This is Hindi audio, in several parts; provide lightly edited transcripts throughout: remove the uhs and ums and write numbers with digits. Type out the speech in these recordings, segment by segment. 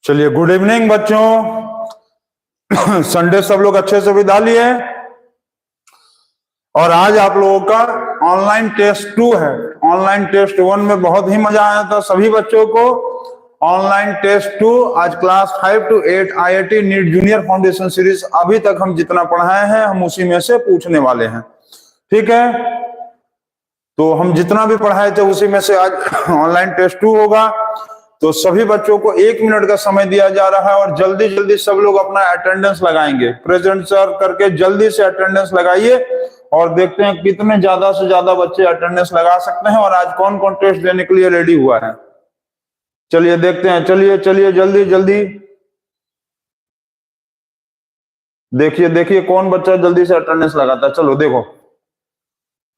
चलिए, गुड इवनिंग बच्चों। संडे सब लोग अच्छे से बिता लिए और आज आप लोगों का ऑनलाइन टेस्ट 2 है। ऑनलाइन टेस्ट 1 में बहुत ही मजा आया था सभी बच्चों को। ऑनलाइन टेस्ट 2 आज class 5 to 8 IIT NEET junior foundation series अभी तक हम जितना पढ़ाए हैं हम उसी में से पूछने वाले हैं। ठीक है, तो हम जितना भी पढ़ाए थे उसी में से आज ऑनलाइन टेस्ट 2 होगा। तो सभी बच्चों को 1 मिनट का समय दिया जा रहा है और जल्दी जल्दी सब लोग अपना अटेंडेंस लगाएंगे। प्रेजेंट सर करके जल्दी से अटेंडेंस लगाइए और देखते हैं कितने ज्यादा से ज्यादा बच्चे अटेंडेंस लगा सकते हैं और आज कौन कौन टेस्ट देने के लिए रेडी हुआ है। चलिए देखते हैं, चलिए चलिए जल्दी जल्दी देखिए देखिए कौन बच्चा जल्दी से अटेंडेंस लगाता है। चलो देखो,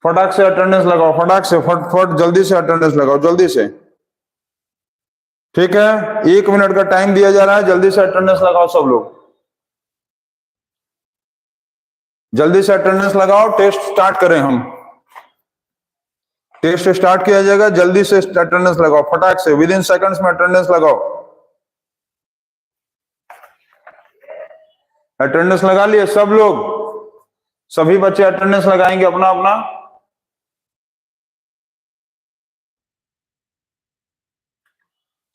फटाक से अटेंडेंस लगाओ, फटाक से फट जल्दी से अटेंडेंस लगाओ, जल्दी से। ठीक है, 1 मिनट का टाइम दिया जा रहा है, जल्दी से अटेंडेंस लगाओ सब लोग, जल्दी से अटेंडेंस लगाओ। टेस्ट स्टार्ट करें हम, टेस्ट स्टार्ट किया जाएगा, जल्दी से अटेंडेंस लगाओ, फटाक से विद इन सेकंड्स में अटेंडेंस लगाओ। अटेंडेंस लगा लिए सब लोग, सभी बच्चे अटेंडेंस लगाएंगे अपना अपना।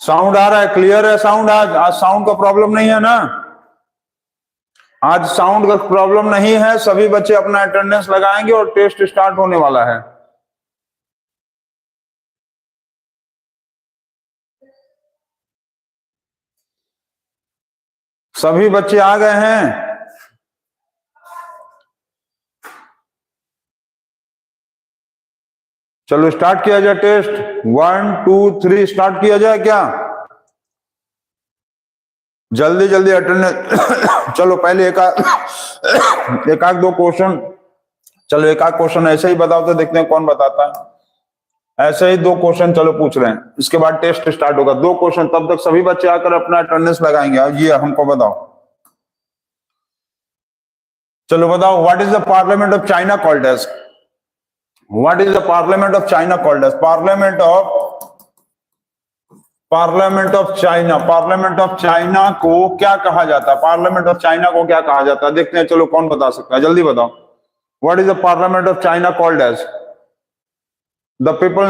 साउंड आ रहा है, क्लियर है साउंड? आज साउंड का प्रॉब्लम नहीं है ना? आज साउंड का प्रॉब्लम नहीं है, सभी बच्चे अपना अटेंडेंस लगाएंगे और टेस्ट स्टार्ट होने वाला है। सभी बच्चे आ गए हैं? चलो स्टार्ट किया जाए टेस्ट। 1 2 3 स्टार्ट किया जाए क्या? जल्दी जल्दी अटेंडेंस। चलो पहले एक आध दो क्वेश्चन, चलो एक आध क्वेश्चन ऐसे ही बताओ तो देखते हैं कौन बताता है। ऐसे ही 2 क्वेश्चन चलो पूछ रहे हैं, इसके बाद टेस्ट स्टार्ट होगा। 2 क्वेश्चन, तब तक सभी बच्चे आकर अपना अटेंडेंस लगाएंगे। आज ये हमको बताओ, चलो बताओ, what is the parliament of China called as? What is the parliament of China called as? Parliament of China को क्या कहा जाता है? पार्लियामेंट ऑफ चाइना को क्या कहा जाता है? देखते हैं, चलो कौन बता सकता है, जल्दी बताओ। What is the parliament of China called as? The people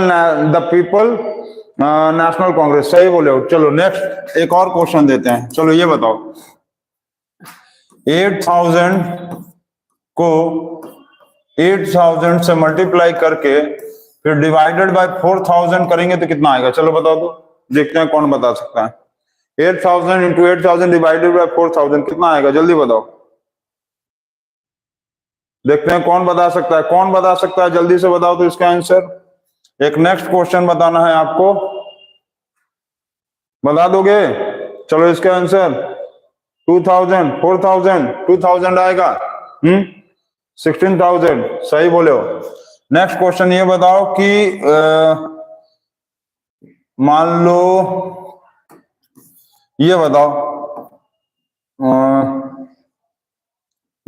national congress, सही बोले हो। चलो नेक्स्ट एक और क्वेश्चन देते हैं, चलो ये बताओ, 8000 को 8000 से मल्टीप्लाई करके फिर डिवाइडेड बाय 4000 करेंगे तो कितना आएगा? चलो बताओ तो, देखते हैं कौन बता सकता है। 8000 इंटू 8000 डिवाइडेड बाय 4000 कितना आएगा? जल्दी बताओ, देखते हैं कौन बता सकता है, कौन बता सकता है, जल्दी से बताओ तो इसका आंसर। एक नेक्स्ट क्वेश्चन बताना है आपको, बता दोगे? चलो इसका आंसर 2000, 4000, 2000 आएगा। 16,000, सही बोले हो। नेक्स्ट क्वेश्चन ये बताओ कि मान लो ये बताओ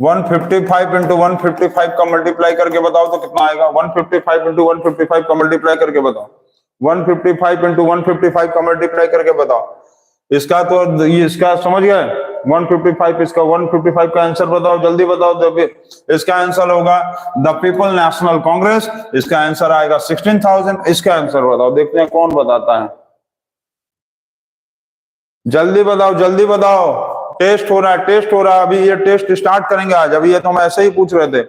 155 इंटू 155 का मल्टीप्लाई करके बताओ तो कितना आएगा? 155 इंटू 155 का मल्टीप्लाई करके बताओ। 155 इंटू 155 का मल्टीप्लाई करके बताओ। इसका तो ये इसका समझ गए, 155, इसका 155 का आंसर बताओ, जल्दी बताओ। इसका आंसर होगा द पीपल नेशनल कांग्रेस, इसका आंसर आएगा 16,000। इसका आंसर बताओ, देखते हैं कौन बताता है, जल्दी बताओ जल्दी बताओ। टेस्ट हो रहा है, टेस्ट हो रहा है, अभी ये टेस्ट स्टार्ट करेंगे आज। अभी ये तो हम ऐसे ही पूछ रहे थे,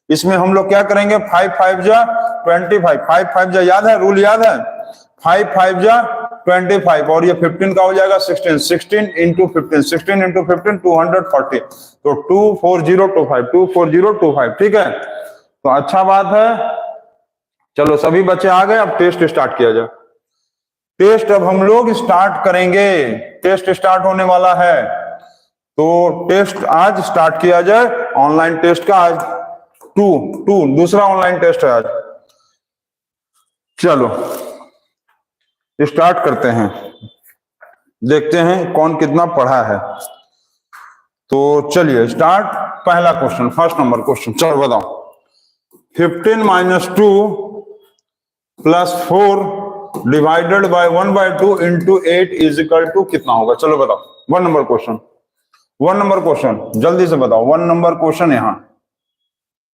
इसमें हम लोग क्या करेंगे? 5 5 जा 25, 5 5 जा, याद है रूल, याद है? 5 5 जा 25 और ये 15 का हो जाएगा 16, 16 इंटू 15, 16 इंटू 15 240, तो 24025, 24025। ठीक है, तो अच्छा बात है। चलो सभी बच्चे आ गए, अब टेस्ट स्टार्ट किया जाए। टेस्ट अब हम लोग स्टार्ट करेंगे, टेस्ट स्टार्ट होने वाला है, तो टेस्ट आज स्टार्ट किया जाए। ऑनलाइन टेस्ट का आज दूसरा ऑनलाइन टेस्ट है आज। चलो स्टार्ट करते हैं, देखते हैं कौन कितना पढ़ा है। तो चलिए स्टार्ट। पहला क्वेश्चन, फर्स्ट नंबर क्वेश्चन, चलो बताओ। 15 - 2 + 4 divided by 1/2 into 8 is equal to कितना होगा? चलो बताओ। 1 नंबर क्वेश्चन, 1 नंबर क्वेश्चन जल्दी से बताओ। 1 नंबर क्वेश्चन यहाँ,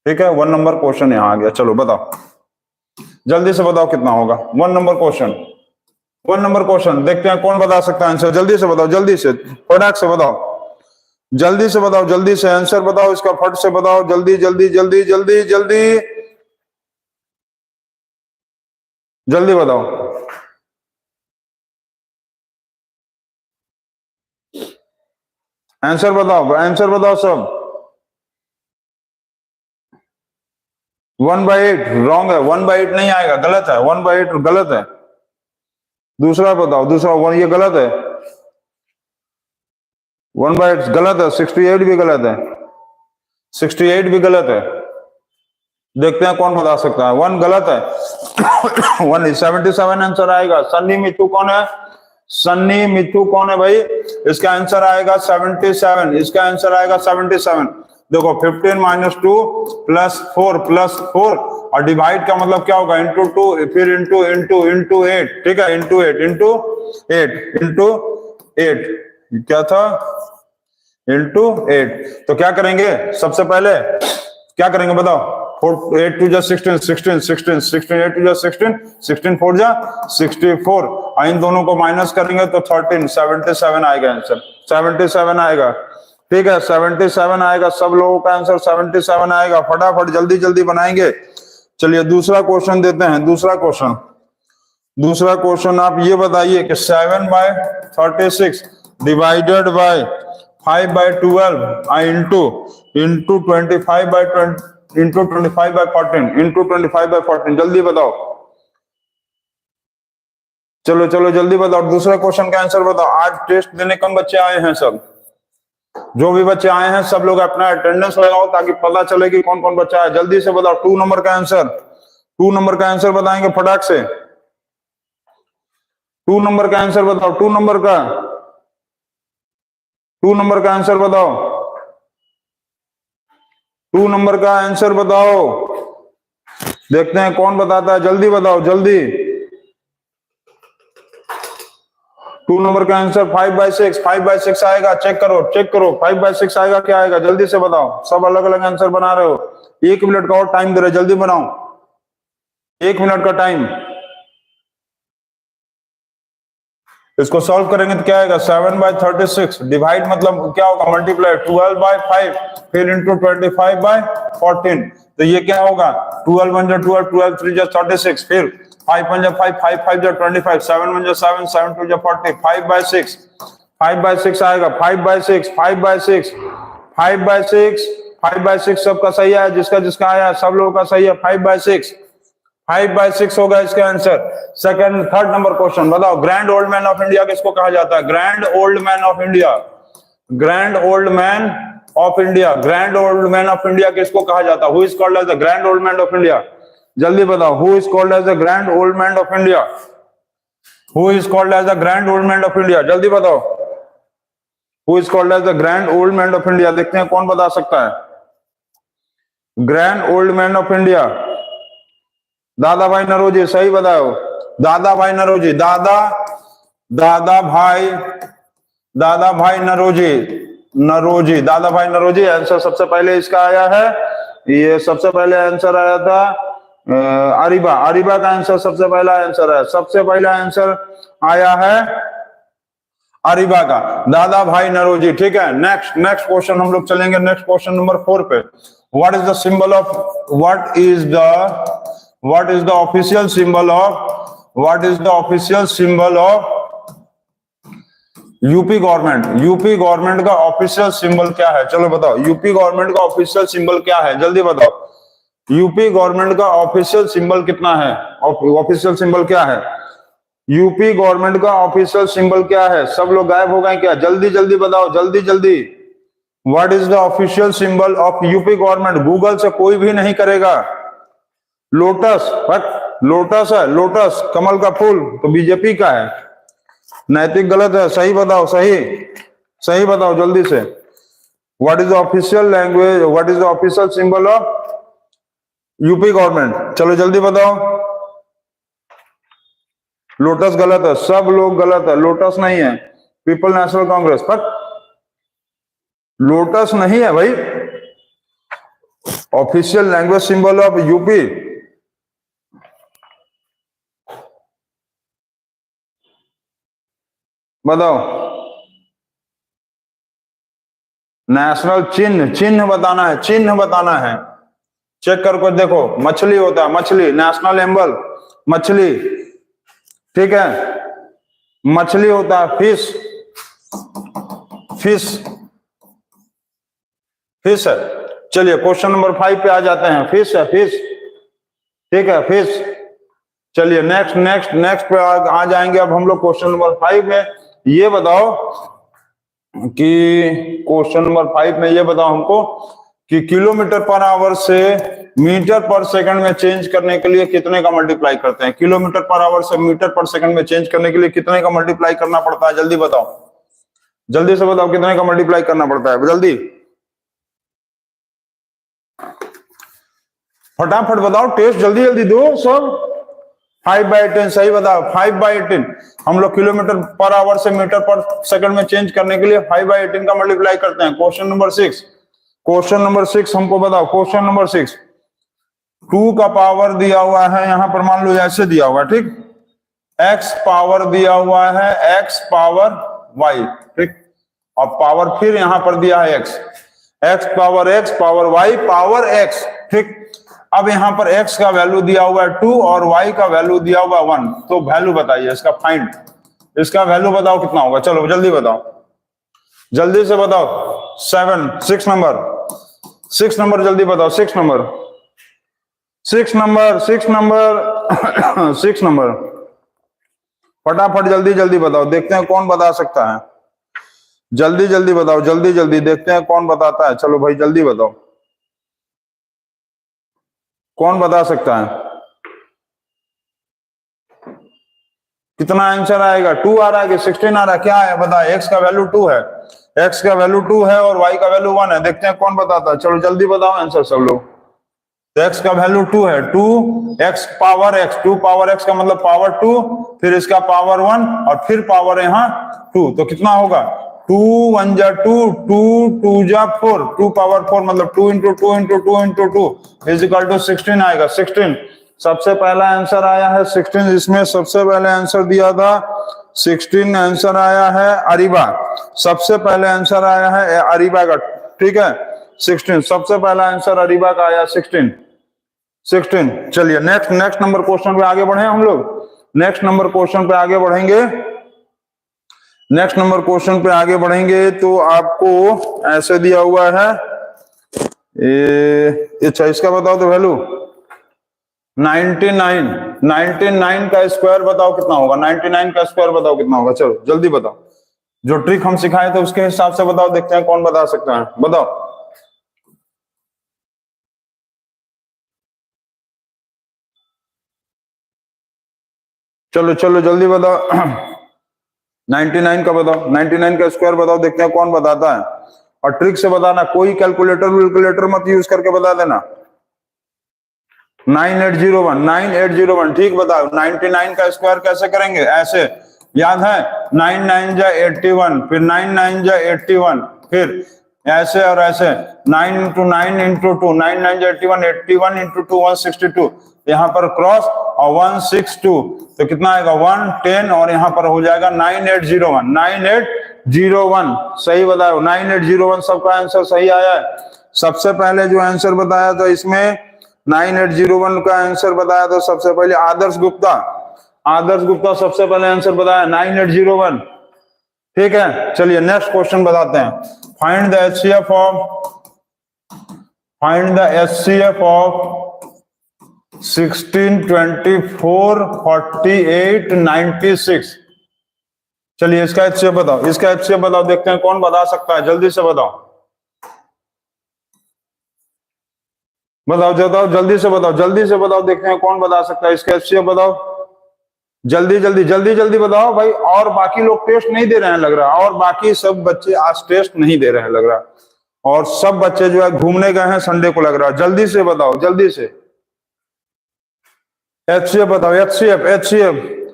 ठीक है, 1 नंबर क्वेश्चन यहाँ आ गया। चलो बताओ, जल्दी से बताओ कितना होगा। 1 नंबर क्वेश्चन, 1 नंबर क्वेश्चन देखते हैं कौन बता सकता है आंसर। जल्दी से बताओ, जल्दी से, फटाक से बताओ, जल्दी से बताओ, जल्दी से आंसर बताओ इसका, फट से बताओ, जल्दी जल्दी जल्दी जल्दी जल्दी जल्दी बताओ। आंसर बताओ, आंसर बताओ सब। 1/8 रॉन्ग है, 1/8 नहीं आएगा, गलत है, 1/8 गलत है। दूसरा बताओ, दूसरा ये गलत है, 1/8 गलत है, 68 भी गलत है, 68 भी गलत है। देखते हैं कौन बता सकता है। 1 गलत है। 1 77 आंसर आएगा। सन्नी मिथु कौन है? सन्नी मिथु कौन है भाई? इसका आंसर आएगा 77, इसका आंसर आएगा 77। देखो 15 - 2 +4 और डिवाइड का मतलब क्या होगा? इंटू 2, फिर इंटू 8, ठीक है, इंटू 8 क्या था? इंटू 8। तो क्या करेंगे सबसे पहले, क्या करेंगे बताओ? 8 2 16, 16 16 16, 8 2 16, 16 4 64, इन दोनों को माइनस करेंगे तो 13, 77 आएगा आंसर, 77 आएगा, ठीक है, 77 आएगा। सब लोगों का आंसर 77 आएगा। फटाफट जल्दी जल्दी बनाएंगे। चलिए दूसरा क्वेश्चन देते हैं। दूसरा क्वेश्चन आप ये बताइए कि 7/36 डिवाइडेड बाय 5/12 इंटू 25/14 जल्दी बताओ। चलो चलो जल्दी बताओ, दूसरा क्वेश्चन का आंसर बताओ। आज टेस्ट देने कम बच्चे आए हैं? सब जो भी बच्चे आए हैं सब लोग अपना अटेंडेंस लगाओ ताकि पता चले कि कौन कौन बच्चा है। जल्दी से बताओ 2 नंबर का आंसर, 2 नंबर का आंसर बताएंगे फटाक से। 2 नंबर का आंसर बताओ, 2 नंबर का आंसर बताओ, 2 नंबर का आंसर बताओ। देखते हैं कौन बताता है, जल्दी बताओ जल्दी। 2 नंबर का आंसर 5/6 आएगा। चेक करो 5/6 आएगा, क्या आएगा? जल्दी से बताओ। सब अलग अलग आंसर बना रहे हो। 1 मिनट का और टाइम दे रहे, जल्दी बनाओ, 1 मिनट का टाइम। इसको सॉल्व करेंगे तो क्या आएगा? 7/36 डिवाइड मतलब क्या होगा? मल्टीप्लाई 12/5 फिर इंटू 25/14। तो ये क्या होगा? 12 1 12, 12 3 36, फिर 5 1 5, 5 5 25, 7 1 7, 7 2 40, 5/6 आएगा। 5/6 सबका सही है, जिसका जिसका आया सब लोगों का सही है। 5/6 होगा इसका answer. Second, third number question बताओ। Grand old man of India किसको कहा जाता है? Grand old man of India, grand old man of India, grand old man of India किसको कहा जाता है? Who is called as the grand old man of India? जल्दी बताओ, who is called as the grand old man of India? Who is called as the grand old man of India? जल्दी बताओ, who is called as the grand old man of India? देखते हैं कौन बता सकता है। Grand old man of India, Dadabhai Naoroji, सही बताओ। दादा भाई नरोजी, दादा भाई नरोजी, दादा भाई नरोजी आंसर सबसे पहले इसका आया है। ये सबसे पहले आंसर आया था अरीबा का आंसर सबसे पहला आंसर है। सबसे पहला आंसर आया है अरीबा का, दादा भाई नरोजी, ठीक है। नेक्स्ट क्वेश्चन हम लोग चलेंगे। नेक्स्ट क्वेश्चन नंबर 4 पे। What is the official symbol of UP government? UP government का ऑफिशियल सिंबल क्या है? चलो बताओ, यूपी गवर्नमेंट का ऑफिशियल सिंबल क्या है? जल्दी बताओ, यूपी गवर्नमेंट का ऑफिशियल सिंबल कितना है? ऑफिशियल सिंबल क्या है? यूपी गवर्नमेंट का ऑफिशियल सिंबल क्या है? सब लोग गायब हो गए क्या? जल्दी जल्दी बताओ, जल्दी जल्दी। What is the official symbol of UP government? Google से कोई भी नहीं करेगा। लोटस, लोटस है, लोटस कमल का फूल, तो बीजेपी का है। नैतिक गलत है, सही बताओ, सही बताओ जल्दी से। What is the official language, what is the official symbol of UP government? चलो जल्दी बताओ। लोटस गलत है, सब लोग गलत है, लोटस नहीं है, पीपल नेशनल कांग्रेस, पर लोटस नहीं है भाई। Official language symbol of UP, बताओ। नेशनल चिन्ह, चिन्ह बताना है, चिन्ह बताना है। चेक करके देखो, मछली होता है, मछली नेशनल एम्बल, मछली, ठीक है, मछली होता है, फिश, फिश, फिश है। चलिए क्वेश्चन नंबर 5 पे आ जाते हैं, फिश है, फिश, ठीक है, फिश। चलिए नेक्स्ट नेक्स्ट नेक्स्ट पे आ जाएंगे अब हम लोग क्वेश्चन नंबर 5 में। ये बताओ कि क्वेश्चन नंबर 5 में ये बताओ हमको कि किलोमीटर पर आवर से मीटर पर सेकंड में चेंज करने के लिए कितने का मल्टीप्लाई करते हैं? किलोमीटर पर आवर से मीटर पर सेकंड में चेंज करने के लिए कितने का मल्टीप्लाई करना पड़ता है? जल्दी बताओ, जल्दी से बताओ कितने का मल्टीप्लाई करना पड़ता है, जल्दी फटाफट बताओ, टेस्ट जल्दी जल्दी दो सब। 5/10 सही बताओ, 5/18। हम लोग किलोमीटर पर आवर से मीटर पर सेकंड में चेंज करने के लिए 5/18 का मल्टीप्लाई करते हैं। क्वेश्चन नंबर 6, क्वेश्चन नंबर 6 हमको बताओ, क्वेश्चन नंबर 6। 2 का पावर दिया हुआ है, यहां पर मान लो ऐसे दिया हुआ है, ठीक, x पावर दिया हुआ है, x पावर y, ठीक, और पावर फिर यहां पर दिया है x power x power y power x, ठीक। अब यहां पर x का वैल्यू दिया हुआ है 2 और y का वैल्यू दिया हुआ 1, तो वैल्यू बताइए इसका, फाइंड इसका वैल्यू बताओ कितना होगा, चलो जल्दी बताओ, जल्दी से बताओ। 6 नंबर, 6 नंबर जल्दी बताओ, 6 नंबर, 6 नंबर, 6 नंबर 6 नंबर, फटाफट जल्दी जल्दी बताओ, देखते हैं कौन बता सकता है, जल्दी जल्दी बताओ, जल्दी जल्दी देखते हैं कौन बताता है। चलो भाई जल्दी बताओ, कौन बता सकता है, कितना आंसर आएगा? 2 आ रहा है कि 16 आ रहा है, क्या है बता? x का वैल्यू 2 है, x का वैल्यू 2 है और y का वैल्यू 1 है, देखते हैं कौन बताता है। चलो जल्दी बताओ आंसर सब लोग। तो x का वैल्यू 2 है, 2 x power x, 2 power x का मतलब पावर 2, फिर इसका पावर 1 और फिर पावर यहाँ 2, तो कितना होगा? 2 1 जा 2, 2 2 जा 4, 2 पावर 4 मतलब 2 into 2 into 2 into 2 is equal to 16 आएगा। 16 सबसे पहला आंसर आया है 16, इसमें सबसे पहले आंसर दिया था 16, आंसर आया है अरीबा, सबसे पहले आंसर आया है अरीबा का, ठीक है, 16 सबसे पहला आंसर अरीबा का आया 16। चलिए नेक्स्ट नेक्स्ट नंबर क्वेश्चन पे आगे बढ़े हम लोग, नेक्स्ट नंबर क्वेश्चन पे आगे बढ़ेंगे, नेक्स्ट नंबर क्वेश्चन पे आगे बढ़ेंगे तो आपको ऐसे दिया हुआ है, अच्छा इसका बताओ तो वैल्यू 99 का स्क्वायर बताओ कितना होगा, 99 का स्क्वायर बताओ कितना होगा, चलो जल्दी बताओ, जो ट्रिक हम सिखाए थे उसके हिसाब से बताओ, देखते हैं कौन बता सकता है, बताओ। चलो चलो जल्दी बताओ 99 का बताओ, 99 का स्क्वायर बताओ, देखते हैं कौन बताता है, और ट्रिक से बताना, कोई कैलकुलेटर मत यूज करके बता देना। 9801 ठीक बताओ। 99 का स्क्वायर कैसे करेंगे? ऐसे याद है, 9 9 जा 81, फिर 9 9 जा 81, फिर ऐसे और ऐसे 9 इंटू 9 इंटू 2, 9 9 जा 81, 81 इंटू 2 162, यहाँ पर क्रॉस और 162, तो कितना आएगा 110 और यहाँ पर हो जाएगा 9801, 9801 सही बताओ, 9801 सबका आंसर सही आया है। सबसे पहले जो आंसर बताया था इसमें 9801 का आंसर बताया तो सबसे पहले आदर्श गुप्ता, आदर्श गुप्ता सबसे पहले आंसर बताया 9801, ठीक है। चलिए नेक्स्ट क्वेश्चन बताते हैं, फाइंड द एचसीएफ ऑफ 16 24 48 96। चलिए इसका एचसीएफ बताओ, इसका एचसीएफ बताओ, देखते हैं कौन बता सकता है, जल्दी से बताओ, बताओ बताओ जल्दी से बताओ, जल्दी से बताओ, देखते हैं कौन बता सकता है, इसका एचसीएफ बताओ, जल्दी जल्दी जल्दी जल्दी बताओ भाई। और बाकी लोग टेस्ट नहीं दे रहे हैं लग रहा है, और बाकी सब बच्चे आज टेस्ट नहीं दे रहे हैं लग रहा है, और सब बच्चे जो है घूमने गए हैं संडे को लग रहा है, जल्दी से बताओ, जल्दी से एचसीएफ बताओ, एचसीएफ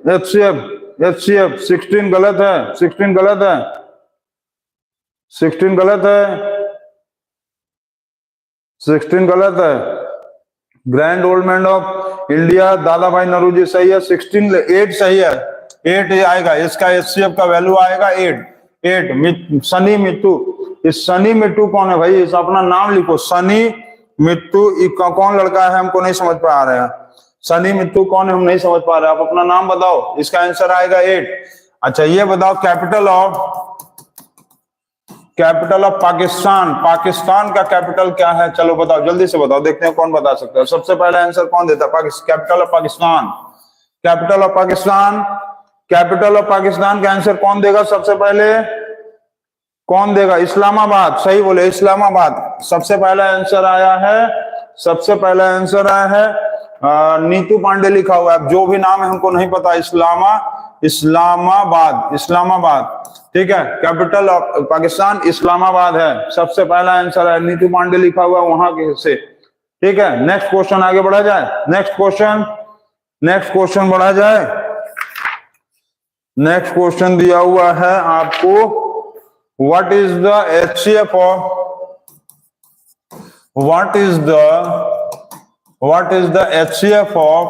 HCF 16 गलत है, 16 गलत है, 16 गलत है, 16 गलत है। Grand old man of India दादा भाई नौरोजी सही है, 16 8 सही है, 8 आएगा इसका। HCF का वैल्यू आएगा 8। सनी मिट्टू, इस सनी मिट्टू कौन है भाई? इस अपना नाम लिखो, सनी मिट्टू कौन लड़का है? हमको नहीं समझ पा रहे हैं। सनी मिट्टू कौन है? हम नहीं समझ पा रहे। आप अपना नाम बताओ, इसका आंसर आएगा 8। अच्छा ये बताओ कैपिटल ऑफ पाकिस्तान, पाकिस्तान का कैपिटल क्या है? चलो बताओ, जल्दी से बताओ, देखते हैं कौन बता सकता है। सबसे पहले आंसर कौन देता है? Capital of Pakistan, capital of Pakistan, capital of Pakistan का आंसर कौन देगा? सबसे पहले कौन देगा? इस्लामाबाद, सही बोले, इस्लामाबाद। सबसे पहला आंसर आया है, सबसे पहला आंसर आया है नीतू पांडे लिखा हुआ है। जो भी नाम है हमको नहीं पता। इस्लामाबाद, इस्लामाबाद, ठीक है। कैपिटल ऑफ पाकिस्तान इस्लामाबाद है। सबसे पहला आंसर है, नीतू पांडे लिखा हुआ वहां के से, ठीक है। नेक्स्ट क्वेश्चन आगे बढ़ा जाए, नेक्स्ट क्वेश्चन बढ़ा जाए। नेक्स्ट क्वेश्चन दिया हुआ है आपको, what is the HCF of HCF of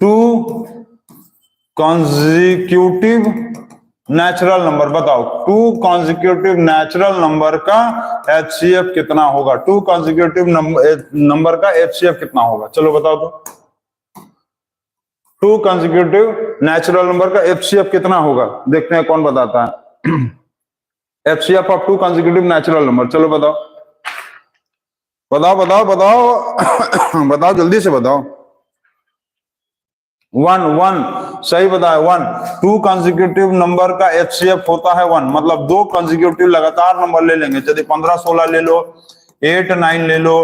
2 consecutive natural number? बताओ 2 consecutive नेचुरल नंबर का HCF कितना होगा? 2 consecutive नंबर का HCF कितना होगा? चलो बताओ तो, 2 consecutive नेचुरल नंबर का HCF कितना होगा? देखते हैं कौन बताता है। HCF of 2 consecutive natural number, चलो बताओ बताओ बताओ बताओ बताओ, जल्दी से बताओ। 1 सही बताया, 1। 2 कंसेक्यूटिव नंबर का HCF होता है 1, मतलब 2 कंसेक्यूटिव लगातार नंबर ले लेंगे। यदि 15 16 ले लो, 8 9 ले लो,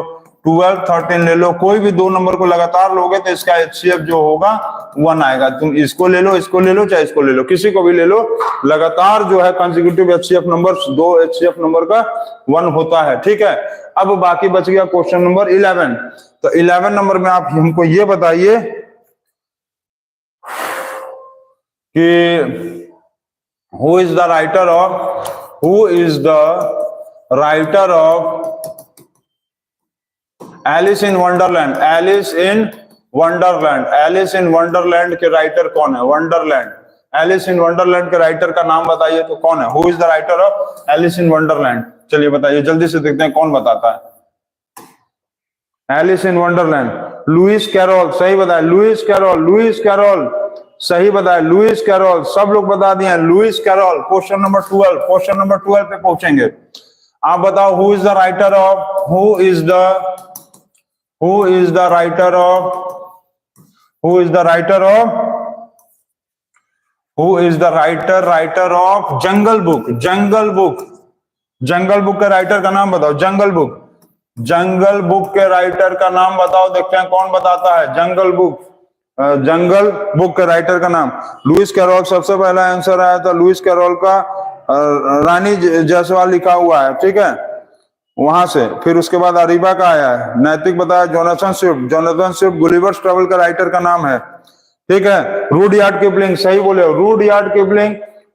12 13 ले लो, कोई भी 2 नंबर को लगातार लोगे तो इसका HCF जो होगा 1 आएगा। तुम इसको ले लो, इसको ले लो, चाहे इसको ले लो, किसी को भी ले लो, लगातार जो है consecutive HCF number 2 HCF number का 1 होता है, ठीक है। अब बाकी बच गया क्वेश्चन नंबर 11। तो 11 नंबर में आप हमको ये बताइए कि who is the writer of Alice in Wonderland? Alice in Wonderland के राइटर कौन है? वंडरलैंड, एलिस इन वंडरलैंड के राइटर का नाम बताइए तो कौन है? Who is the writer of Alice in Wonderland? चलिए बताइए, जल्दी से देखते हैं कौन बताता है। Alice in Wonderland, Louis Carroll, सही बताया। लुइस कैरोल सही बताया, लुइस कैरोल। सब लोग बता दिए लुइस कैरोल। क्वेश्चन नंबर 12 पे पहुंचेंगे। आप बताओ, who is the writer of jungle book? Jungle book के राइटर का नाम बताओ। जंगल बुक के राइटर का नाम बताओ, देखते हैं कौन बताता है। जंगल बुक के राइटर का नाम लुइस कैरोल। सबसे पहला आंसर आया था लुइस कैरोल का, रानी जायसवाल लिखा हुआ है, ठीक है, वहां से। फिर उसके बाद अरीबा का आया है। नैतिक बताया जोनाथन स्विफ्ट गुलिवर्स ट्रेवल का राइटर का नाम है, ठीक है। रूडयार्ड किपलिंग, सही बोले,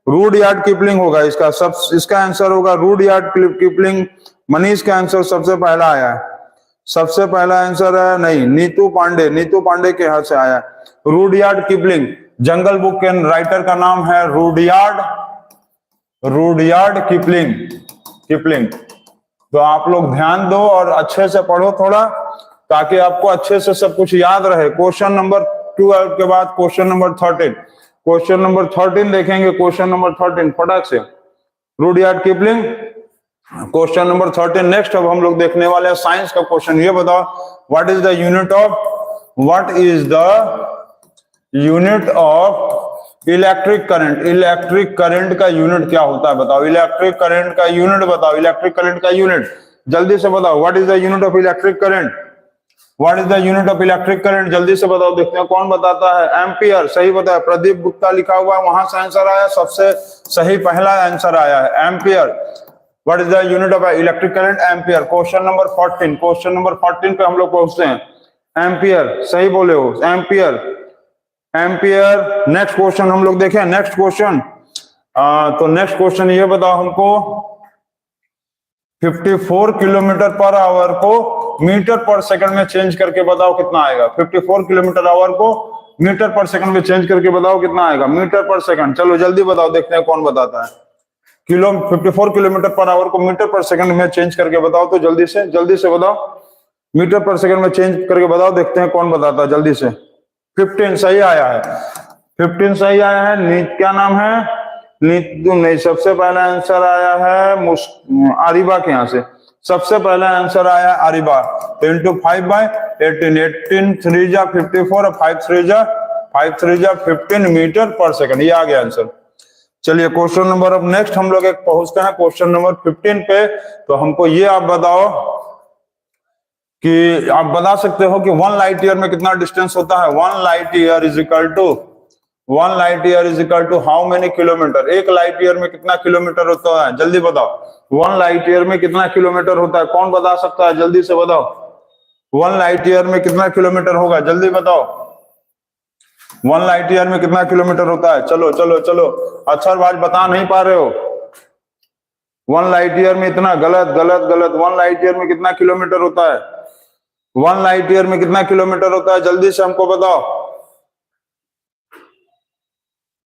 रूडयार्ड किपलिंग होगा इसका। इसका आंसर होगा रूडयार्ड किपलिंग। मनीष का आंसर सबसे पहला आया है। सबसे पहला आंसर है नहीं, नीतू पांडे के हाथ से आया। रूडयार्ड किपलिंग, जंगल बुक के राइटर का नाम है रूडयार्ड किपलिंग। तो आप लोग ध्यान दो और अच्छे से पढ़ो थोड़ा, ताकि आपको अच्छे से सब कुछ याद रहे। क्वेश्चन नंबर 12 के बाद क्वेश्चन नंबर 13 देखेंगे। क्वेश्चन नंबर 13 फटाक से, Rudyard Kipling, question number 13। Next अब हम लोग देखने वाले हैं साइंस का क्वेश्चन। ये बताओ, what is the unit of electric current का यूनिट क्या होता है? बताओ, इलेक्ट्रिक करंट का यूनिट बताओ। इलेक्ट्रिक करंट का यूनिट जल्दी से बताओ। What is the unit of electric current? जल्दी से बताओ, देखते हैं कौन बताता है। एम्पियर, सही बताया, प्रदीप गुप्ता लिखा हुआ है, वहां से आंसर आया। सबसे सही पहला आंसर आया है ampere. What is the unit of electric current? Ampere. Question number 14 पे हम लोग पहुंचते हैं। एम्पियर, सही बोले हो, एम्पियर। एम्पियर। नेक्स्ट क्वेश्चन हम लोग देखें, नेक्स्ट क्वेश्चन। तो नेक्स्ट क्वेश्चन ये बताओ हमको, 54 किलोमीटर पर आवर को मीटर पर सेकंड में चेंज करके बताओ कितना आएगा। 54 किलोमीटर आवर को मीटर पर सेकंड में चेंज करके बताओ कितना आएगा, मीटर पर सेकंड। चलो जल्दी बताओ, देखते हैं कौन बताता है। 54 किलोमीटर पर आवर को मीटर पर सेकंड में चेंज करके बताओ, तो जल्दी से बताओ। मीटर पर सेकंड में चेंज करके बताओ, देखते हैं कौन बताता है जल्दी से। 15 सही आया है, 15 सही आया है। क्या नाम है? नीतू नहीं, सबसे पहला आंसर आया है आरिबा के यहाँ से, सबसे पहला आंसर आया आरिबा। तो इंटू 5/18, 18 3 जा 54 और 5 3 जा 15 मीटर पर सेकंड, ये आ गया आंसर। चलिए क्वेश्चन नंबर, अब नेक्स्ट हम लोग एक पहुंचते हैं क्वेश्चन नंबर 15 पे। तो हमको ये आप बताओ कि आप बता सकते हो कि 1 लाइट ईयर में कितना डिस्टेंस होता है। 1 light year is equal to how many kilometre. 1 light year में कितना किलोमीटर होता है, जल्दी बताओ। 1 लाइट ईयर में कितना किलोमीटर होता है, कौन बता सकता है, जल्दी से बताओ। 1 लाइट ईयर में कितना किलोमीटर होगा, जल्दी बताओ। 1 लाइट ईयर में कितना किलोमीटर होता है? चलो चलो चलो, अक्षर बाज बता नहीं पा रहे हो। 1 लाइट ईयर में इतना, गलत गलत गलत। 1 लाइट ईयर में कितना किलोमीटर होता है? 1 लाइट ईयर में कितना किलोमीटर होता है, जल्दी से हमको बताओ।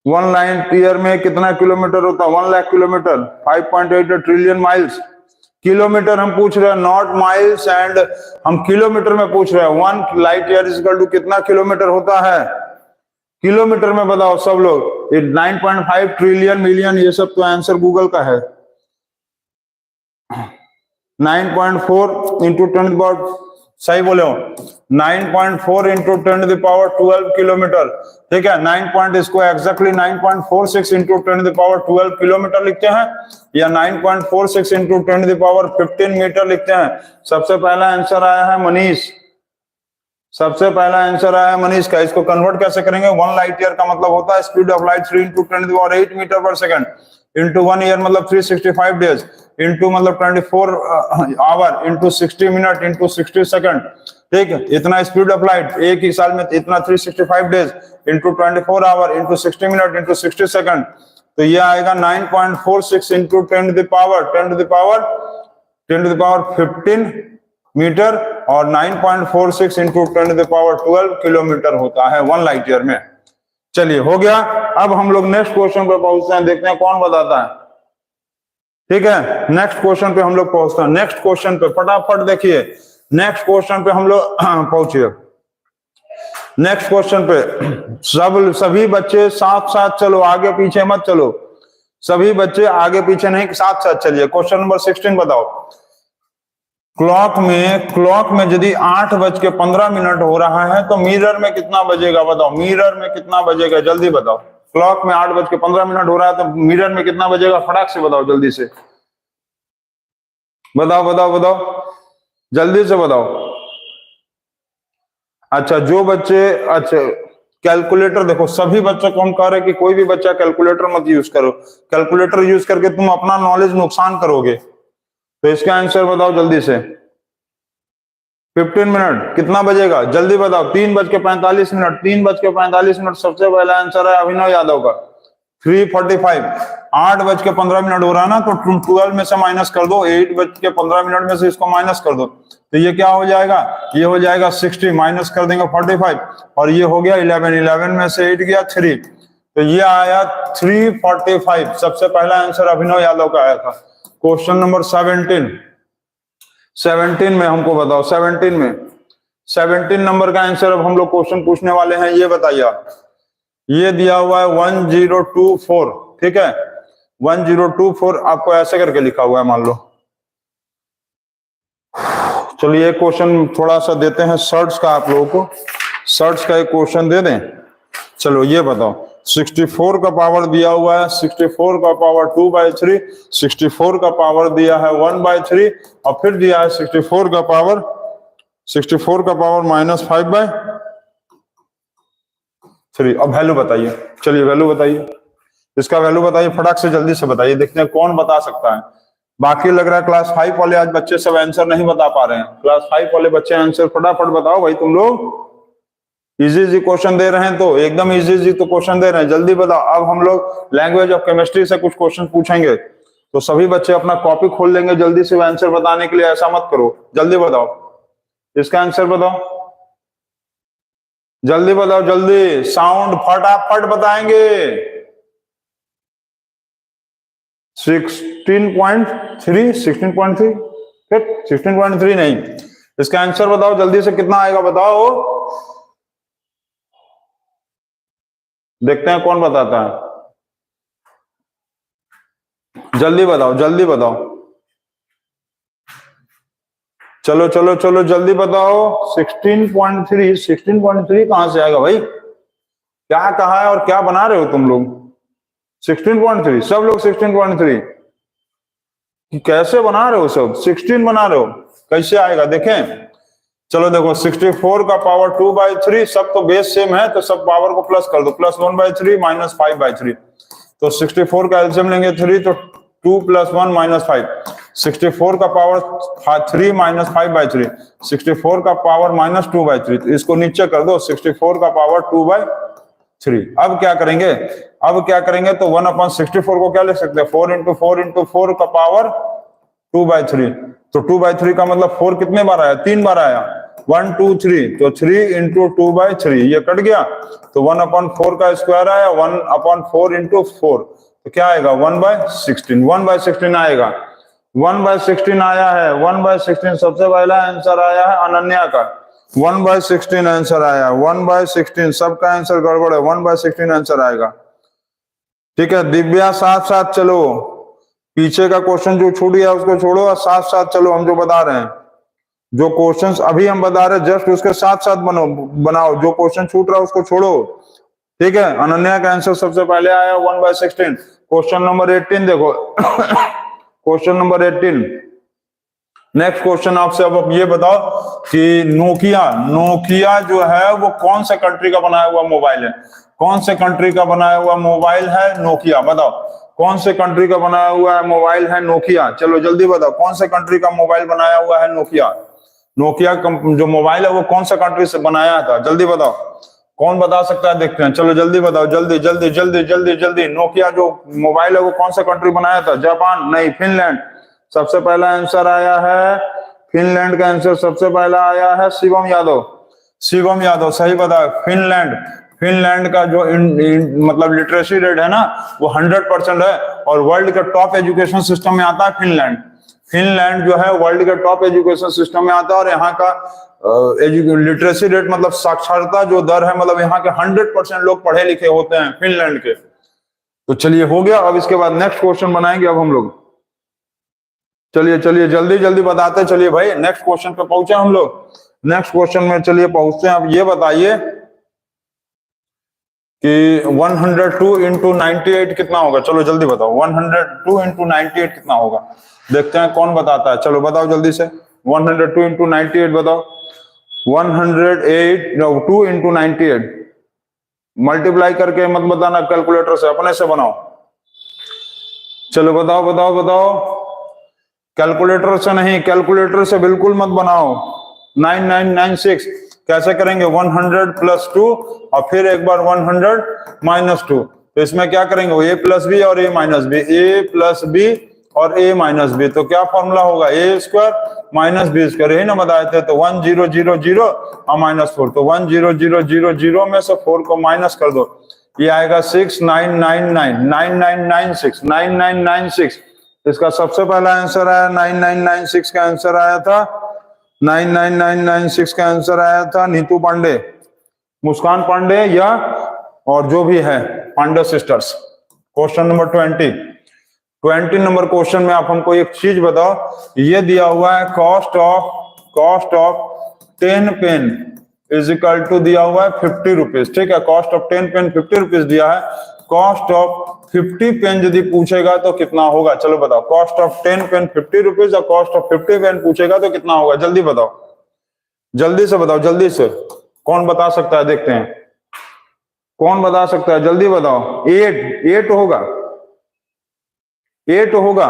1 लाइट ईयर में कितना किलोमीटर होता है? 1 lakh kilometre, 5.8 trillion miles. Kilometre हम पूछ रहे हैं, नॉट माइल्स, एंड हम किलोमीटर में पूछ रहे हैं। 1 light year is equal to कितना किलोमीटर होता है, किलोमीटर में बताओ सब लोग। 9.5 ट्रिलियन मिलियन, ये सब तो आंसर गूगल का है। 9.4 इंटू 10 सही बोले हो, 9.4 इंटू 10⁻12 किलोमीटर, ठीक है। 9 इसको एग्जैक्टली 9.46 इंटू 10⁻12 किलोमीटर लिखते हैं, या 9.46 इंटू 10⁻15 मीटर लिखते हैं। सबसे पहला आंसर आया है मनीष, सबसे पहला आंसर आया मनीष का। इसको कन्वर्ट कैसे करेंगे? 1 लाइट ईयर का मतलब होता है speed of light 3 into 10⁸ metre per second, into 1 year मतलब 365 डेज, इंटू मतलब 24 hour, into 60 minute, into 60 second, ठीक है। इतना स्पीड ऑफ लाइट एक ही साल में, इतना 365 days, into 24 hour, into 60 minute, into 60 second. तो ये आएगा 9.46 इंटू 10⁻15 मीटर, और 9.46 इंटू 10⁻12 किलोमीटर होता है 1 लाइट ईयर में। चलिए हो गया। अब हम लोग नेक्स्ट क्वेश्चन पे पहुंचते हैं, देखते हैं कौन बताता है, ठीक है। नेक्स्ट क्वेश्चन पे हम लोग पहुंचते हैं। नेक्स्ट क्वेश्चन पे फटाफट देखिए, नेक्स्ट क्वेश्चन पे हम लोग पहुंचिए। नेक्स्ट क्वेश्चन पे सभी बच्चे साथ साथ चलो, आगे पीछे मत चलो, सभी बच्चे आगे पीछे नहीं, साथ साथ चलिए। क्वेश्चन नंबर 16 बताओ। क्लॉक में यदि 8:15 हो रहा है तो मिरर में कितना बजेगा, बताओ। मिरर में कितना बजेगा, जल्दी बताओ। क्लॉक में 8:15 हो रहा है तो मिरर में कितना बजेगा, फटाक से बताओ, जल्दी से बताओ बताओ बताओ, जल्दी से बताओ। अच्छा जो बच्चे, अच्छा कैलकुलेटर देखो, सभी बच्चों को हम कह रहे हैं कि कोई भी बच्चा कैलकुलेटर मत यूज करो। कैलकुलेटर यूज करके तुम अपना नॉलेज नुकसान करोगे। तो इसका आंसर बताओ जल्दी से। 15 मिनट कितना बजेगा, जल्दी बताओ। 3:45, 3:45 सबसे पहला आंसर है अभिनव यादव का। 3:45, 8:15 हो रहा है ना, तो 12 में से माइनस कर दो, 8:15 में से इसको माइनस कर दो, तो ये क्या हो जाएगा, ये हो जाएगा 60, माइनस कर देंगे 45, और ये हो गया 11 में से 8 गया 3, तो ये आया 3:45। सबसे पहला आंसर अभिनव यादव का आया था। क्वेश्चन नंबर 17 में हमको बताओ। 17 नंबर का आंसर अब हम लोग क्वेश्चन पूछने वाले हैं। ये बताइए, ये दिया हुआ है 1024, ठीक है। 1024 आपको ऐसे करके लिखा हुआ है, मान लो। चलिए क्वेश्चन थोड़ा सा देते हैं सर्च का, आप लोगों को सर्च का एक क्वेश्चन दे दें। चलो ये बताओ, 64 का पावर दिया हुआ है, 64 का पावर 2/3, 64 का पावर दिया है 1/3, और फिर दिया है 64 का पावर -5/3। अब वैल्यू बताइए, चलिए वैल्यू बताइए, इसका वैल्यू बताइए, फटाक से जल्दी से बताइए, देखते हैं कौन बता सकता है। बाकी लग रहा है क्लास 5 वाले आज बच्चे सब आंसर नहीं बता पा रहे हैं। क्लास 5 वाले बच्चे आंसर फटाफट बताओ भाई तुम लोग, इजी इजी क्वेश्चन दे रहे हैं, तो एकदम इजी इजी तो क्वेश्चन दे रहे हैं, जल्दी बताओ। अब हम लोग लैंग्वेज ऑफ केमिस्ट्री से कुछ क्वेश्चन पूछेंगे, तो सभी बच्चे अपना कॉपी खोल लेंगे जल्दी से आंसर बताने के लिए, ऐसा मत करो, जल्दी बताओ, इसका आंसर बताओ, जल्दी बताओ, जल्दी, साउंड फटाफट बताएंगे। 16.3, 16.3, फिर 16.3 नहीं, इसका आंसर बताओ जल्दी से, कितना आएगा बताओ, देखते हैं कौन बताता है, जल्दी बताओ, जल्दी बताओ, चलो चलो चलो जल्दी बताओ। 16.3, 16.3 कहां से आएगा भाई, क्या कहा है और क्या बना रहे हो तुम लोग? 16.3, सब लोग 16.3 कैसे बना रहे हो, सब 16 बना रहे हो, कैसे आएगा देखें। चलो देखो, 64 का पावर 2/3, सब तो बेस सेम है, तो सब पावर को प्लस कर दो, प्लस 1/3 माइनस 5/3, तो 64 का एलसीएम लेंगे 3, तो 2 + 1 - 5, 64 का पावर 3 माइनस 5/3, 64 का पावर -2/3, तो इसको नीचे कर दो, 64 का पावर 2/3। अब क्या करेंगे, अब क्या करेंगे, तो 1/64 को क्या लिख सकते हैं, 4 × 4 × 4 का पावर 2/3, तो 2/3 का मतलब 4 कितने बार आया, 3 बार आया, 1 2 3, तो 3 × 2/3 ये कट गया, तो 1/4 का स्क्वायर आया, 1/4 × 4, तो क्या आएगा 1/16, 1/16 आएगा, 1/16 आया है, 1/16 सबसे पहला आंसर आया है अनन्या का, 1/16 आंसर आया, 1/16, सबका आंसर गड़बड़ है, 1/16 आंसर आएगा। ठीक है दिव्या, साथ साथ चलो, पीछे का क्वेश्चन जो छूट गया उसको छोड़ो और साथ साथ चलो, हम जो बता रहे हैं, जो क्वेश्चंस अभी हम बता रहे हैं जस्ट उसके साथ साथ बनाओ, जो क्वेश्चन छूट रहा है उसको छोड़ो। ठीक है, अनन्या का आंसर सबसे पहले आया 1/16। क्वेश्चन नंबर 18 देखो क्वेश्चन नंबर 18, नेक्स्ट क्वेश्चन आपसे, अब ये बताओ कि नोकिया जो है वो कौन से कंट्री का बनाया हुआ मोबाइल है, कौन से कंट्री का बनाया हुआ मोबाइल है नोकिया, बताओ कौन से कंट्री का बनाया हुआ है मोबाइल है नोकिया, चलो जल्दी बताओ, कौन से कंट्री का मोबाइल बनाया हुआ है नोकिया, नोकिया जो मोबाइल है वो कौन सा कंट्री से बनाया था, जल्दी बताओ, कौन बता सकता है, देखते हैं, चलो जल्दी बताओ, जल्दी जल्दी जल्दी जल्दी जल्दी, नोकिया जो मोबाइल है वो कौन सा कंट्री बनाया था, जापान नहीं, फिनलैंड, सबसे पहला आंसर आया है, फिनलैंड का आंसर सबसे पहला आया है, शिवम यादव, शिवम यादव सही बताया, फिनलैंड, फिनलैंड का जो मतलब लिटरेसी रेट है ना वो 100% है, और वर्ल्ड का टॉप एजुकेशन सिस्टम में आता है फिनलैंड, फिनलैंड जो है वर्ल्ड के टॉप एजुकेशन सिस्टम में आता है, और यहाँ का लिटरेसी रेट मतलब साक्षरता जो दर है, मतलब यहाँ के 100% लोग पढ़े लिखे होते हैं फिनलैंड के। तो चलिए हो गया, अब इसके बाद नेक्स्ट क्वेश्चन बनाएंगे अब हम लोग, चलिए चलिए जल्दी जल्दी बताते चलिए भाई, नेक्स्ट क्वेश्चन पे पहुंचे हम लोग, नेक्स्ट क्वेश्चन में चलिए पहुंचते हैं। अब ये बताइए कि 102 × 98 कितना होगा, चलो जल्दी बताओ, 102 × 98 कितना होगा, देखते हैं कौन बताता है, चलो बताओ जल्दी से, 102 × 98 बताओ, 108 no 2 × 98, मल्टीप्लाई करके मत बताना, कैलकुलेटर से अपने से बनाओ, चलो बताओ बताओ बताओ, कैलकुलेटर से नहीं, कैलकुलेटर से बिल्कुल मत बनाओ, 9996 कैसे करेंगे, 100 + 2 और फिर एक बार 100 - 2, तो इसमें क्या करेंगे, a + b और a - b, a + b और a - b, तो क्या फॉर्मूला होगा, a² - b², यही ना बताए थे, तो 1000 और -4, तो 10000 में से 4 को माइनस कर दो, ये आएगा 6999, 9996, इसका सबसे पहला आंसर आया 9996 का आंसर आया था, 99996 का आंसर आया था नीतू पांडे, मुस्कान पांडे या और जो भी है Pandey sisters. Question number 20 number question में आप हमको एक चीज बताओ, ये दिया हुआ है cost of 10 pen is equal to दिया हुआ है 50 रुपीज, ठीक है, कॉस्ट ऑफ 10 पेन 50 रुपीज दिया है, कॉस्ट ऑफ 50 पेन यदि पूछेगा तो कितना होगा, चलो बताओ, कॉस्ट ऑफ 10 पेन 50 रुपीज और कॉस्ट ऑफ 50 पेन पूछेगा तो कितना होगा, जल्दी बताओ, जल्दी से बताओ, जल्दी से, कौन बता सकता है, देखते हैं कौन बता सकता है, जल्दी बताओ, 8 होगा, 8 होगा,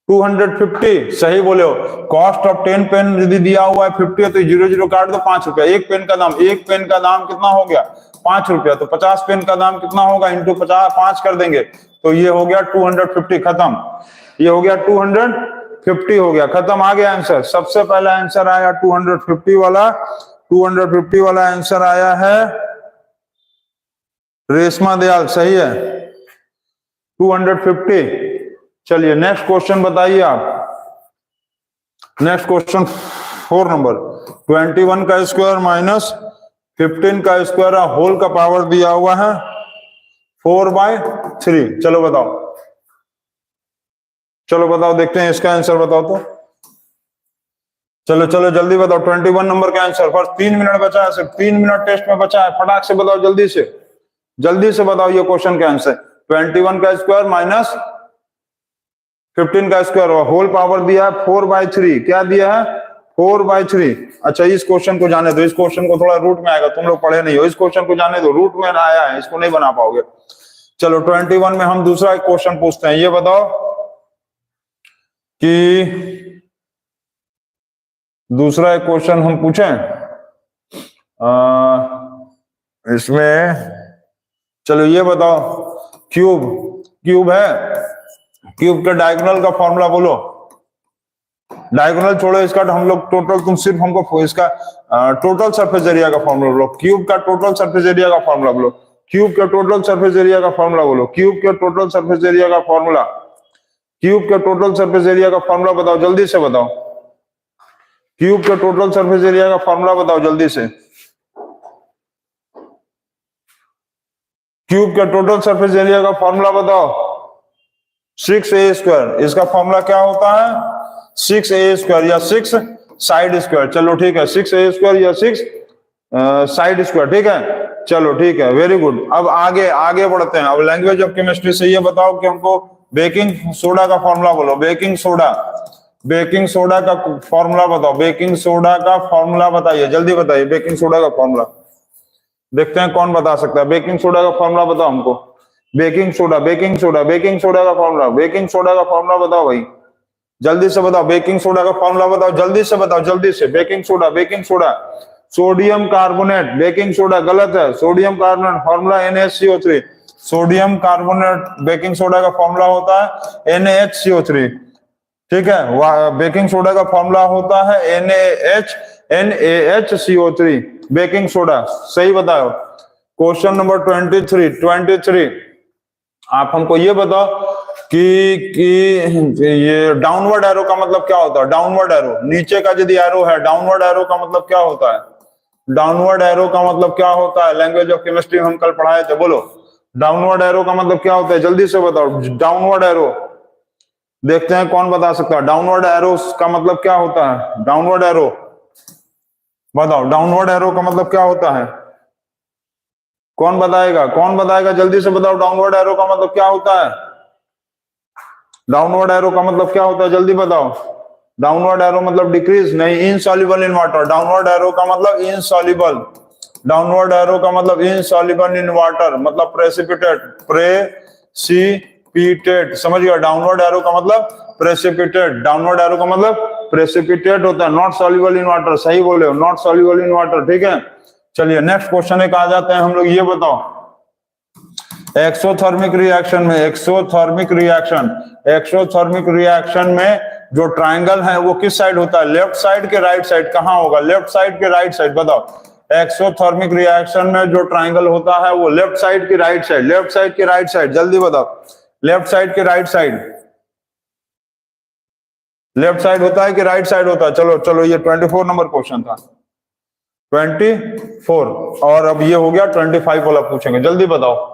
250 सही बोले हो। कॉस्ट ऑफ 10 पेन यदि दिया हुआ है 50 है तो 0 काट दो, 5 रुपया। एक पेन का दाम कितना हो गया? 5 रुपया। तो 50 पेन का दाम कितना होगा? इंटू 5 कर देंगे तो ये हो गया 250, खत्म। ये हो गया 250 हो गया, खत्म। आ गया आंसर। सबसे पहला आंसर आया 250 वाला। 250 वाला आंसर आया है रेशमा दयाल, सही है 250। चलिए नेक्स्ट क्वेश्चन बताइए आप। Next question 4 number. 21 का स्क्वायर माइनस 15 का स्क्वायर होल का पावर दिया हुआ है 4/3। चलो बताओ, चलो बताओ, देखते हैं इसका आंसर बताओ तो। चलो चलो जल्दी बताओ 21 नंबर का आंसर। फर्स्ट 3 मिनट बचा है, सिर्फ 3 मिनट टेस्ट में बचा है, फटाक से बताओ, जल्दी से बताओ ये क्वेश्चन का आंसर। 21 का स्क्वायर माइनस 15 का स्क्वायर होल पावर दिया है 4/3। क्या दिया है? 4/3। अच्छा इस क्वेश्चन को जाने दो, इस क्वेश्चन को थोड़ा रूट में आएगा, तुम लोग पढ़े नहीं हो, इस क्वेश्चन को जाने दो, रूट में आया है, इसको नहीं बना पाओगे। चलो 21 में हम दूसरा एक क्वेश्चन पूछते हैं। ये बताओ कि दूसरा एक क्वेश्चन हम पूछें इसमें। चलो ये बताओ, क्यूब है, क्यूब के डायगोनल का फॉर्मूला बोलो। डायगोनल छोड़ो, इसका हम लोग टोटल, तुम सिर्फ हमको इसका टोटल सरफेस एरिया का फॉर्मूला बोलो। क्यूब का टोटल सरफेस एरिया का फॉर्मूला बोलो। क्यूब के टोटल सरफेस एरिया का फॉर्मूला बोलो। क्यूब के टोटल सरफेस एरिया का फॉर्मूला, क्यूब के टोटल सरफेस एरिया का फॉर्मूला बताओ, जल्दी से बताओ। क्यूब के टोटल सरफेस एरिया का फॉर्मूला बताओ जल्दी से। क्यूब के टोटल सरफेस एरिया का फॉर्मूला बताओ। 6a²। इसका फॉर्मूला क्या होता है? 6a² या 6 साइड स्क्वायर। चलो ठीक है, 6a² या 6 साइड स्क्वायर, ठीक है। चलो ठीक है, वेरी गुड। अब आगे बढ़ते हैं। अब लैंग्वेज ऑफ केमिस्ट्री से ये बताओ कि हमको बेकिंग सोडा का फॉर्मूला बोलो। बेकिंग सोडा का फॉर्मूला बताओ। बेकिंग सोडा का फॉर्मूला बताइए, जल्दी बताइए बेकिंग सोडा का फॉर्मूला। देखते हैं कौन बता सकता है। बेकिंग सोडा का फॉर्मूला बताओ हमको। बेकिंग सोडा का फॉर्मूला, बेकिंग सोडा का फॉर्मूला बताओ भाई, जल्दी से बताओ। बेकिंग सोडा का फॉर्मूला बताओ, जल्दी से बताओ, जल्दी से। Baking soda sodium carbonate. Baking soda गलत है, sodium carbonate, formula NaHCO3। Sodium carbonate baking soda का फॉर्मूला होता है NaHCO3, ठीक है। बेकिंग सोडा का फॉर्मूला होता है NaHCO3, बेकिंग सोडा, सही बताओ। Question number 23। आप हमको ये बताओ कि ये डाउनवर्ड एरो का मतलब क्या होता है? डाउनवर्ड एरो, नीचे का यदि एरो है, डाउनवर्ड एरो का मतलब क्या होता है? डाउनवर्ड एरो का मतलब क्या होता है? लैंग्वेज ऑफ केमिस्ट्री हम कल पढ़ाए थे, बोलो डाउनवर्ड एरो का मतलब क्या होता है, जल्दी से बताओ। डाउनवर्ड एरो, देखते हैं कौन बता सकता है। डाउनवर्ड एरो का मतलब क्या होता है? डाउनवर्ड एरो बताओ, डाउनवर्ड एरो का मतलब क्या होता है? कौन बताएगा, जल्दी से बताओ। डाउनवर्ड एरो का मतलब क्या होता है? डाउनवर्ड एरो का मतलब क्या होता है, जल्दी बताओ। डाउनवर्ड एरो मतलब डिक्रीज नहीं, insoluble in water. Downward arrow का मतलब इनसॉल्युबल। डाउनवर्ड एरो का मतलब इनसॉल्युबल इन वाटर, मतलब प्रेसिपिटेट, समझ गया। डाउनवर्ड एरो का मतलब प्रेसिपिटेट, डाउनवर्ड एरो का मतलब प्रेसिपिटेट होता है, नॉट सॉल्युबल इन वाटर, सही बोले हो, नॉट सॉल्युबल इन वाटर, ठीक है। चलिए नेक्स्ट क्वेश्चन एक आ जाते हैं हम लोग। ये बताओ एक्सोथर्मिक रिएक्शन में जो ट्राइंगल है वो किस साइड होता है? लेफ्ट साइड के राइट साइड? कहां होगा? लेफ्ट साइड के राइट साइड, बताओ। एक्सोथर्मिक रिएक्शन में जो ट्राइंगल होता है वो लेफ्ट साइड की राइट साइड, लेफ्ट साइड की राइट साइड, जल्दी बताओ। लेफ्ट साइड के राइट साइड, लेफ्ट साइड होता है कि राइट साइड होता है? चलो चलो, ये 24 नंबर क्वेश्चन था, 24। और अब ये हो गया 25 वाला पूछेंगे, जल्दी बताओ,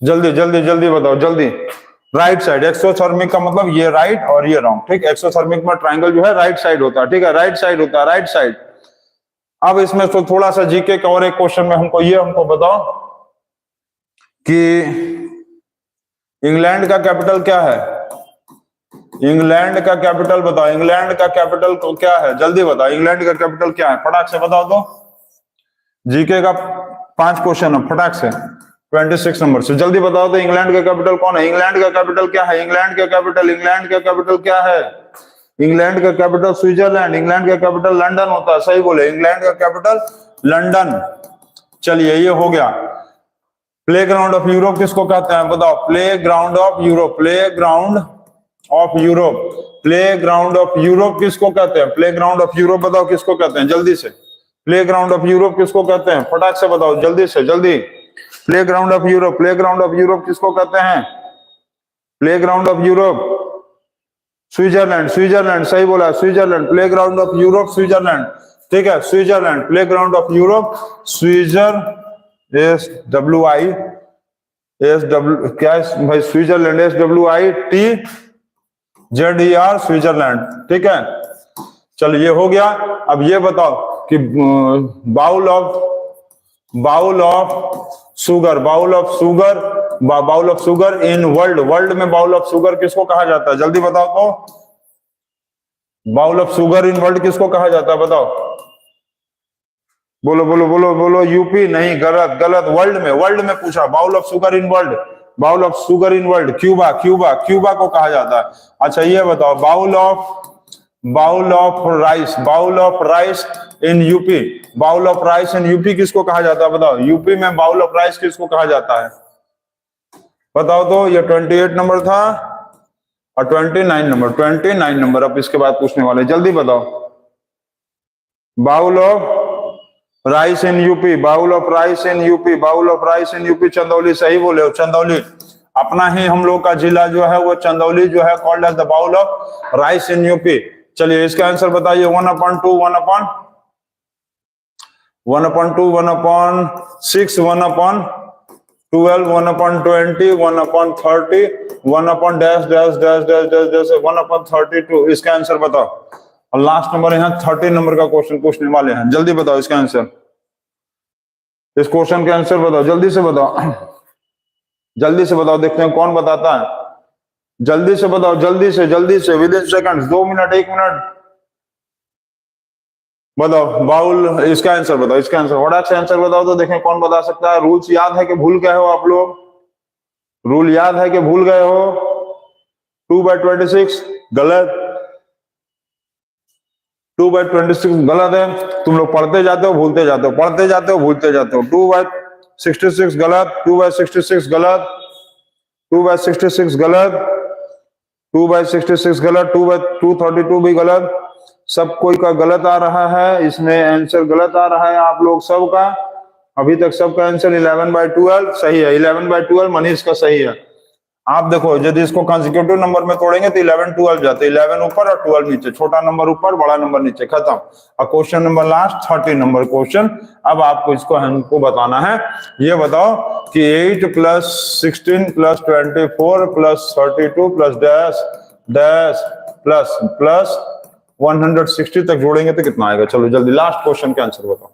जल्दी बताओ, जल्दी। राइट साइड, एक्सोथर्मिक का मतलब ये राइट और ये रॉन्ग, ठीक। एक्सोथर्मिक में ट्राइंगल जो है राइट साइड होता है, ठीक है, राइट साइड होता है, राइट साइड। अब इसमें तो थोड़ा सा जीके का और एक क्वेश्चन में हमको बताओ कि इंग्लैंड का कैपिटल क्या है? इंग्लैंड का कैपिटल बताओ। इंग्लैंड का कैपिटल क्या है, जल्दी बताओ। इंग्लैंड का कैपिटल क्या है, फटाक से बताओ तो। जीके का 5 क्वेश्चन है, फटाक से 26 नंबर से। जल्दी बताओ तो इंग्लैंड का कैपिटल कौन है? इंग्लैंड का कैपिटल क्या है? इंग्लैंड का कैपिटल क्या है? इंग्लैंड का कैपिटल स्विट्जरलैंड। इंग्लैंड का कैपिटल लंदन होता है। सही बोले, इंग्लैंड का कैपिटल लंदन। चलिए ये हो गया। प्ले ग्राउंड ऑफ यूरोप किसको कहते हैं बताओ? Play ground of Europe, play ground of Europe, play ground of Europe किसको कहते हैं? प्ले ग्राउंड ऑफ यूरोप बताओ किसको कहते हैं? जल्दी से, प्ले ग्राउंड ऑफ यूरोप किसको कहते हैं? फटाक से बताओ, जल्दी से जल्दी। Play ground of Europe, play ground of Europe किसको कहते हैं? Play ground of Europe Switzerland, Switzerland सही बोला, Switzerland. Play ground of Europe Switzerland, ठीक है, Switzerland. Play ground of Europe Schweitzer, SWI, क्या है भाई? स्विट्जरलैंड, SWITZER, स्विट्जरलैंड, ठीक है। चलो ये हो गया। अब ये बताओ कि bowl of sugar in world में बाउल ऑफ शुगर किसको कहा जाता है? जल्दी बताओ तो, bowl of sugar in world किसको कहा जाता है बताओ? बोलो बोलो बोलो बोलो। यूपी नहीं, गलत गलत। वर्ल्ड में पूछा, bowl of sugar in world, bowl of sugar in world Cuba, Cuba को कहा जाता है। अच्छा ये बताओ, bowl of rice in UP, bowl of rice in UP किसको कहा जाता है बताओ? यूपी में बाउल ऑफ राइस किसको कहा जाता है बताओ तो? ये 28 नंबर था और 29 नंबर। अब इसके बाद पूछने वाले, जल्दी बताओ। Bowl of rice in UP, bowl of rice in UP, bowl of rice in UP Chandauli. सही बोले हो, चंदौली। अपना ही हम लोग का जिला जो है वो चंदौली जो है, called as the bowl of rice in UP. चलिए इसका आंसर बताइए। 1/2, 1/12, 1/6, 1/12, 1/20, 1/30, 1/1/32। इसका आंसर बताओ। और लास्ट नंबर यहाँ 30 नंबर का क्वेश्चन पूछने वाले हैं। जल्दी बताओ इसका आंसर, इस क्वेश्चन के आंसर बताओ, जल्दी से बताओ, जल्दी से बताओ। देखते हैं कौन बताता है। जल्दी से बताओ, जल्दी से with in seconds, 2 minute, 1 minute बताओ। बाउल, इसका आंसर बताओ, इसका आंसर फटाक से आंसर बताओ तो देखें कौन बता सकता है। रूल्स याद है कि भूल गए हो आप लोग? रूल याद है कि भूल गए हो? 2/26 गलत, 2/26 गलत है। तुम लोग पढ़ते जाते हो भूलते जाते हो, पढ़ते जाते हो भूलते जाते हो। 2/66 गलत, 2/66 गलत, 2/66 गलत, 2/66 गलत, 2/232 भी गलत। सब कोई का गलत आ रहा है, इसमें आंसर गलत आ रहा है आप लोग सबका। अभी तक सबका आंसर 11/12 सही है। 11/12 मनीष का सही है। आप देखो, यदि इसको कंसेक्यूटिव नंबर में तोड़ेंगे तो 11 12 जाते, 11 ऊपर और 12 नीचे, छोटा नंबर ऊपर बड़ा नंबर नीचे, खत्म। और question number last 30 number question. अब आपको इसको हमको बताना है। ये बताओ कि 8 + 16 + 24 + 32 + डैश डैश प्लस 160 तक जोड़ेंगे तो कितना आएगा? चलो जल्दी लास्ट क्वेश्चन का आंसर बताओ।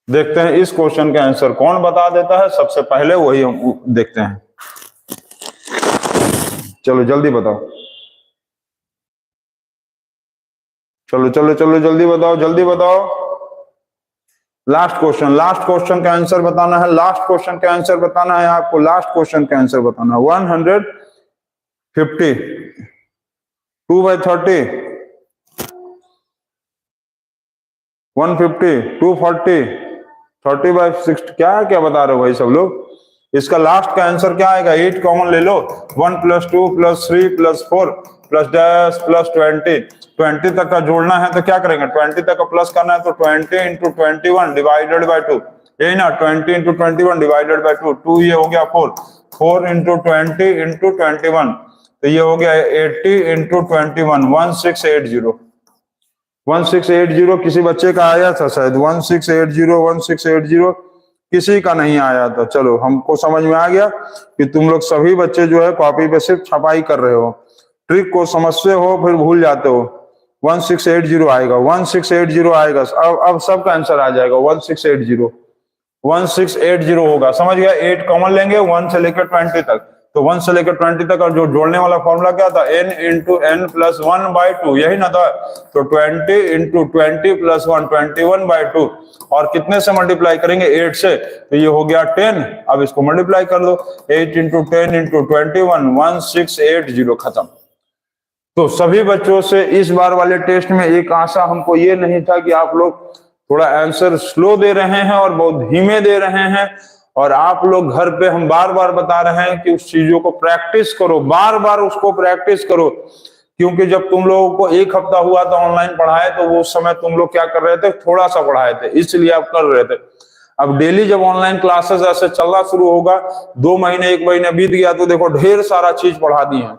देखते हैं इस क्वेश्चन का आंसर कौन बता देता है सबसे पहले, वही हम देखते हैं। चलो जल्दी बताओ, चलो चलो चलो जल्दी बताओ, जल्दी बताओ। लास्ट क्वेश्चन का आंसर बताना है। लास्ट क्वेश्चन का आंसर बताना है आपको। लास्ट क्वेश्चन का आंसर बताना है। 150, 2/30, 150, 240, 30/60। क्या बता रहे हो भाई सब लोग? इसका लास्ट का आंसर क्या आएगा? 8 कॉमन ले लो। 1 + 2 + 3 + 4 + डैश +20। 20 तक का जोड़ना है तो क्या करेंगे? 20 तक का प्लस करना है तो 20 × 21 डिवाइडेड बाय 2, यही ना, 20 × 21 डिवाइडेड बाय 2। 2 ये हो गया 4 × 20 × 21, तो ये हो गया 80 × 21, 1680। 1680 किसी बच्चे का आया था शायद, 1680 किसी का नहीं आया था। चलो हमको समझ में आ गया कि तुम लोग सभी बच्चे जो है कॉपी पे सिर्फ छपाई कर रहे हो, ट्रिक को समझते हो फिर भूल जाते हो। 1680 आएगा, 1680 आएगा। अब सबका आंसर आ जाएगा। 1680 होगा, समझ गया। 8 कॉमन लेंगे 1 से लेकर 20 तक, तो तो 1 से लेकर 20 तक जो जोड़ने वाला फॉर्मूला क्या था, n इंटू n प्लस 1/2, यही ना था। तो 20 इंटू 20 प्लस 1, 21/2, और कितने से मल्टीप्लाई करेंगे, 8 से, तो ये हो गया 10। अब इसको मल्टीप्लाई कर दो, 8 इंटू 10 इंटू 21, 1680, खत्म। तो सभी बच्चों से इस बार वाले टेस्ट में एक आशा हमको ये नहीं था कि आप लोग थोड़ा आंसर स्लो दे रहे हैं और बहुत धीमे दे रहे हैं, और आप लोग घर पे हम बार बार बता रहे हैं कि उस चीजों को प्रैक्टिस करो, बार बार उसको प्रैक्टिस करो। क्योंकि जब तुम लोगों को एक हफ्ता हुआ था ऑनलाइन पढ़ाए, तो वो समय तुम लोग क्या कर रहे थे, थोड़ा सा पढ़ाए थे, इसलिए आप कर रहे थे। अब डेली जब ऑनलाइन क्लासेस ऐसे चलना शुरू होगा, 2 महीने 1 महीने बीत गया, तो देखो ढेर सारा चीज पढ़ा दी है।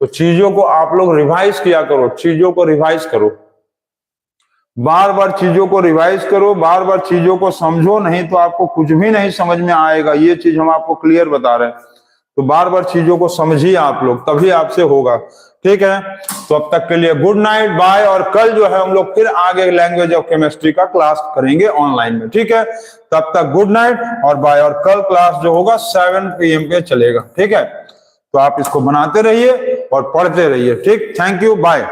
तो चीजों को आप लोग रिवाइज किया करो, चीजों को रिवाइज करो, बार बार चीजों को रिवाइज करो, बार बार चीजों को समझो, नहीं तो आपको कुछ भी नहीं समझ में आएगा। ये चीज हम आपको क्लियर बता रहे हैं। तो बार बार चीजों को समझिए आप लोग, तभी आपसे होगा। ठीक है, तो अब तक के लिए गुड नाइट, बाय। और कल जो है हम लोग फिर आगे लैंग्वेज ऑफ केमिस्ट्री का क्लास करेंगे ऑनलाइन में। ठीक है, तब तक गुड नाइट और बाय। और कल क्लास जो होगा 7 PM पे चलेगा। ठीक है, तो आप इसको बनाते रहिए और पढ़ते रहिए। ठीक, थैंक यू, बाय।